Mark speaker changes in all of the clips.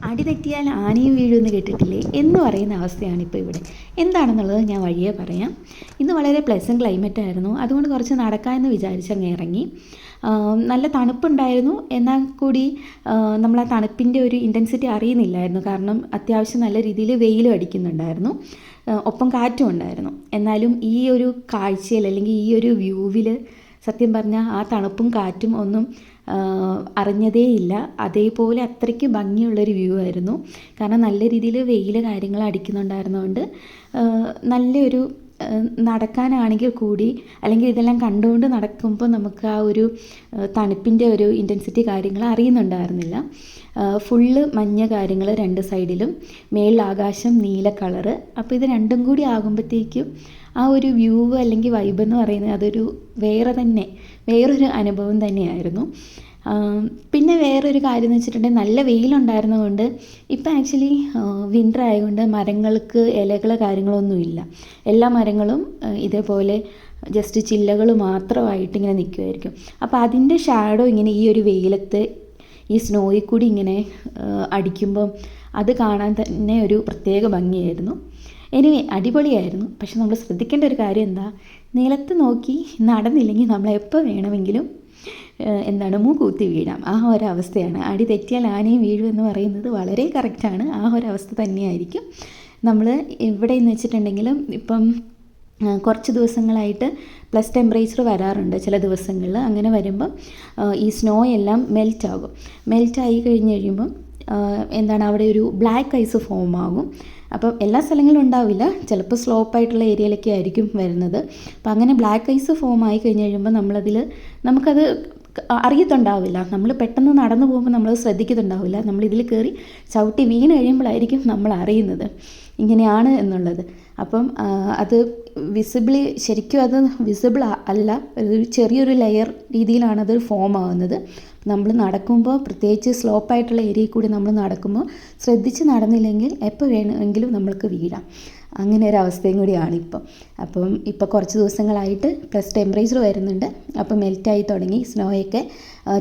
Speaker 1: അടി തെറ്റിയാൽ ആനയും വീഴുമെന്ന് കേട്ടിട്ടില്ലേ എന്ന് പറയുന്ന അവസ്ഥയാണ് ഇപ്പോൾ ഇവിടെ. എന്താണെന്നുള്ളത് ഞാൻ വഴിയേ പറയാം. ഇന്ന് വളരെ പ്ലസൻറ്റ് ക്ലൈമറ്റ് ആയിരുന്നു. അതുകൊണ്ട് കുറച്ച് നടക്കാമെന്ന് വിചാരിച്ചങ്ങ് ഇറങ്ങി. നല്ല തണുപ്പുണ്ടായിരുന്നു. എന്നാൽ കൂടി നമ്മൾ ആ തണുപ്പിൻ്റെ ഒരു ഇൻറ്റൻസിറ്റി അറിയുന്നില്ലായിരുന്നു. കാരണം അത്യാവശ്യം നല്ല രീതിയിൽ വെയിലും അടിക്കുന്നുണ്ടായിരുന്നു, ഒപ്പം കാറ്റും ഉണ്ടായിരുന്നു. എന്നാലും ഈ ഒരു കാഴ്ചയിൽ അല്ലെങ്കിൽ ഈ ഒരു വ്യൂവിൽ സത്യം പറഞ്ഞാൽ ആ തണുപ്പും കാറ്റും ഒന്നും അറിഞ്ഞതേയില്ല. അതേപോലെ അത്രയ്ക്ക് ഭംഗിയുള്ളൊരു വ്യൂ ആയിരുന്നു. കാരണം നല്ല രീതിയിൽ വെയിൽ കാര്യങ്ങൾ അടിക്കുന്നുണ്ടായിരുന്നതുകൊണ്ട് നല്ലൊരു നടക്കാനാണെങ്കിൽ കൂടി അല്ലെങ്കിൽ ഇതെല്ലാം കണ്ടുകൊണ്ട് നടക്കുമ്പോൾ നമുക്ക് ആ ഒരു തണുപ്പിൻ്റെ ഒരു ഇൻറ്റൻസിറ്റി കാര്യങ്ങൾ അറിയുന്നുണ്ടായിരുന്നില്ല. ഫുള്ള് മഞ്ഞ കാര്യങ്ങൾ രണ്ട് സൈഡിലും, മേളിൽ ആകാശം നീല കളറ്. അപ്പോൾ ഇത് രണ്ടും കൂടി ആകുമ്പോഴത്തേക്കും ആ ഒരു വ്യൂ അല്ലെങ്കിൽ വൈബ് എന്ന് പറയുന്നത് അതൊരു വേറൊരു അനുഭവം തന്നെയായിരുന്നു. പിന്നെ വേറൊരു കാര്യം എന്ന് വെച്ചിട്ടുണ്ടെങ്കിൽ നല്ല വെയിലുണ്ടായിരുന്നതുകൊണ്ട് ഇപ്പം ആക്ച്വലി വിൻ്റർ ആയതുകൊണ്ട് മരങ്ങൾക്ക് ഇലകൾ കാര്യങ്ങളൊന്നുമില്ല. എല്ലാ മരങ്ങളും ഇതേപോലെ ജസ്റ്റ് ചില്ലകൾ മാത്രമായിട്ട് ഇങ്ങനെ നിൽക്കുമായിരിക്കും. അപ്പോൾ അതിൻ്റെ ഷാഡോ ഇങ്ങനെ ഈ ഒരു വെയിലത്ത് ഈ സ്നോയിൽ കൂടി ഇങ്ങനെ അടിക്കുമ്പം അത് കാണാൻ തന്നെ ഒരു പ്രത്യേക ഭംഗിയായിരുന്നു. എനിവേ അടിപൊളിയായിരുന്നു. പക്ഷെ നമ്മൾ ശ്രദ്ധിക്കേണ്ട ഒരു കാര്യം എന്താ, നിലത്ത് നോക്കി നടന്നില്ലെങ്കിൽ നമ്മൾ എപ്പോൾ വേണമെങ്കിലും മൂക്കുകുത്തി വീഴാം. ആ ഒരവസ്ഥയാണ്. അടി തെറ്റിയാൽ ആനയും വീഴും എന്ന് പറയുന്നത് വളരെ കറക്റ്റാണ്. ആ ഒരവസ്ഥ തന്നെയായിരിക്കും. നമ്മൾ ഇവിടെ എന്ന് വെച്ചിട്ടുണ്ടെങ്കിൽ ഇപ്പം കുറച്ച് ദിവസങ്ങളായിട്ട് പ്ലസ് ടെമ്പറേച്ചർ വരാറുണ്ട് ചില ദിവസങ്ങളിൽ. അങ്ങനെ വരുമ്പം ഈ സ്നോ എല്ലാം മെൽറ്റായി കഴിഞ്ഞ് കഴിയുമ്പം അവിടെ ഒരു ബ്ലാക്ക് ഐസ് ഫോം ആകും. അപ്പം എല്ലാ സ്ഥലങ്ങളിലും ഉണ്ടാവില്ല, ചിലപ്പോൾ സ്ലോപ്പായിട്ടുള്ള ഏരിയയിലൊക്കെ ആയിരിക്കും വരുന്നത്. അപ്പം അങ്ങനെ ബ്ലാക്ക് ഐസ് ഫോം ആയി കഴിഞ്ഞ് കഴിയുമ്പോൾ നമുക്കത് അറിയത്തുണ്ടാവില്ല. നമ്മൾ പെട്ടെന്ന് നടന്നു പോകുമ്പോൾ നമ്മൾ ശ്രദ്ധിക്കുന്നുണ്ടാവില്ല. നമ്മളിതിൽ കയറി ചവിട്ടി വീണ് കഴിയുമ്പോഴായിരിക്കും നമ്മൾ അറിയുന്നത് ഇങ്ങനെയാണ് എന്നുള്ളത്. അപ്പം അത് ശരിക്കും അത് വിസിബിൾ അല്ല, ഒരു ചെറിയൊരു ലെയർ രീതിയിലാണത് ഫോം ആകുന്നത്. നമ്മൾ നടക്കുമ്പോൾ, പ്രത്യേകിച്ച് സ്ലോപ്പായിട്ടുള്ള ഏരിയയിൽ കൂടി നമ്മൾ നടക്കുമ്പോൾ ശ്രദ്ധിച്ച് നടന്നില്ലെങ്കിൽ എപ്പോൾ വേണമെങ്കിലും നമ്മൾക്ക് വീഴാം. അങ്ങനെ ഒരു അവസ്ഥയും കൂടിയാണ് ഇപ്പം. ഇപ്പം കുറച്ച് ദിവസങ്ങളായിട്ട് പ്ലസ് ടെമ്പറേച്ചർ വരുന്നുണ്ട്. അപ്പം മെൽറ്റായി തുടങ്ങി സ്നോയൊക്കെ.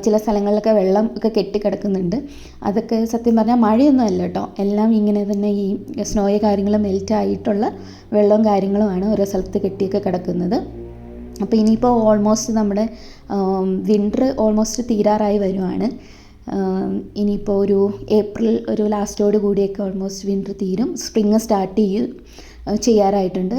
Speaker 1: ചില സ്ഥലങ്ങളിലൊക്കെ വെള്ളം ഒക്കെ കെട്ടിക്കിടക്കുന്നുണ്ട്. അതൊക്കെ സത്യം പറഞ്ഞാൽ മഴയൊന്നും അല്ല കേട്ടോ, എല്ലാം ഇങ്ങനെ തന്നെ ഈ സ്നോയെ കാര്യങ്ങൾ മെൽറ്റായിട്ടുള്ള വെള്ളവും കാര്യങ്ങളുമാണ് ഓരോ സ്ഥലത്ത് കെട്ടിയൊക്കെ കിടക്കുന്നത്. അപ്പോൾ ഇനിയിപ്പോൾ ഓൾമോസ്റ്റ് നമ്മുടെ വിൻ്റർ ഓൾമോസ്റ്റ് തീരാറായി വരുവാണ്. ഇനിയിപ്പോൾ ഒരു ഏപ്രിൽ ഒരു ലാസ്റ്റോട് കൂടിയൊക്കെ ഓൾമോസ്റ്റ് വിൻ്റർ തീരും, സ്പ്രിങ് സ്റ്റാർട്ട് ചെയ്യാറായിട്ടുണ്ട്.